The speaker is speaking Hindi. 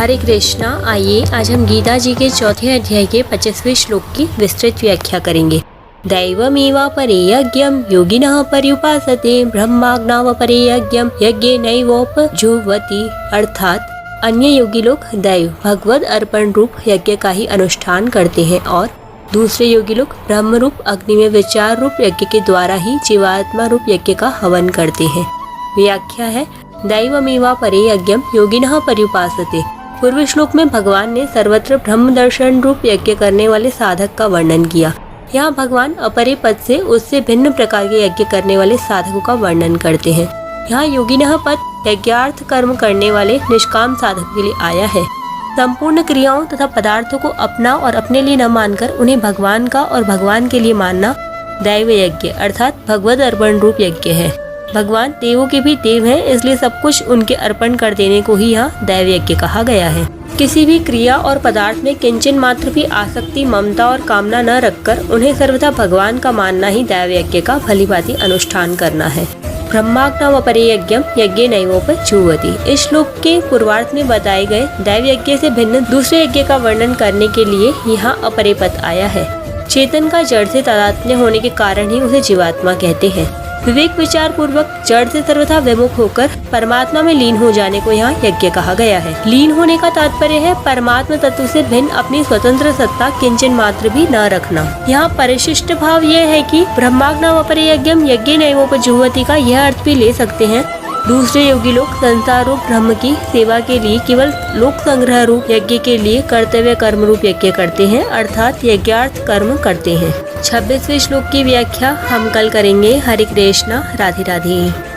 हरे कृष्णा। आइए आज हम गीता जी के चौथे अध्याय के 25वें श्लोक की विस्तृत व्याख्या करेंगे। दैवमेवा परे यज्ञम योगिनः पर्युपासते ब्रह्माज्ञाव परे यज्ञम यज्ञेनैवोपजुह्वति। अर्थात अन्य योगी लोग दैव भगवत अर्पण रूप यज्ञ का ही अनुष्ठान करते हैं और दूसरे योगी लोग ब्रह्म रूप अग्नि में विचार रूप यज्ञ के द्वारा ही जीवात्मा रूप यज्ञ का हवन करते हैं। व्याख्या है दैवमेवा परे यज्ञम योगिनः पर्युपासते। पूर्व श्लोक में भगवान ने सर्वत्र ब्रह्म दर्शन रूप यज्ञ करने वाले साधक का वर्णन किया। यहाँ भगवान अपरे पद से उससे भिन्न प्रकार के यज्ञ करने वाले साधकों का वर्णन करते हैं। यहाँ योगिनः पद यज्ञार्थ कर्म करने वाले निष्काम साधक के लिए आया है। संपूर्ण क्रियाओं तथा पदार्थों को अपना और अपने लिए न मानकर उन्हें भगवान का और भगवान के लिए मानना दैव यज्ञ अर्थात भगवत अर्पण रूप यज्ञ है। भगवान देवों के भी देव हैं, इसलिए सब कुछ उनके अर्पण कर देने को ही यहाँ दैव यज्ञ कहा गया है। किसी भी क्रिया और पदार्थ में किंचन मात्र भी आसक्ति, ममता और कामना न रखकर उन्हें सर्वथा भगवान का मानना ही दैव यज्ञ का भलीभांति अनुष्ठान करना है। ब्रह्माज्ञाव परे यज्ञम यज्ञेनैवोपजुह्वति। इस श्लोक के पूर्वार्ध में बताए गए दैव यज्ञ से भिन्न दूसरे यज्ञ का वर्णन करने के लिए यहाँ अपरे पद आया है। चेतन का जड़ से तादात्म्य होने के कारण ही उसे जीवात्मा कहते हैं। विवेक विचार पूर्वक जड़ से सर्वथा विमुख होकर परमात्मा में लीन हो जाने को यहाँ यज्ञ कहा गया है। लीन होने का तात्पर्य है परमात्मा तत्व से भिन्न अपनी स्वतंत्र सत्ता किंचन मात्र भी न रखना। यहाँ परिशिष्ट भाव यह है कि ब्रह्माज्ञाव परे यज्ञम यज्ञेनैवोपजुह्वति का यह अर्थ भी ले सकते हैं दूसरे योगी लोग संसार रूप ब्रह्म की सेवा के लिए केवल लोक संग्रह रूप यज्ञ के लिए कर्तव्य कर्म रूप यज्ञ करते हैं अर्थात यज्ञार्थ कर्म करते हैं। 26वें श्लोक की व्याख्या हम कल करेंगे। हरे कृष्णा। राधे राधे।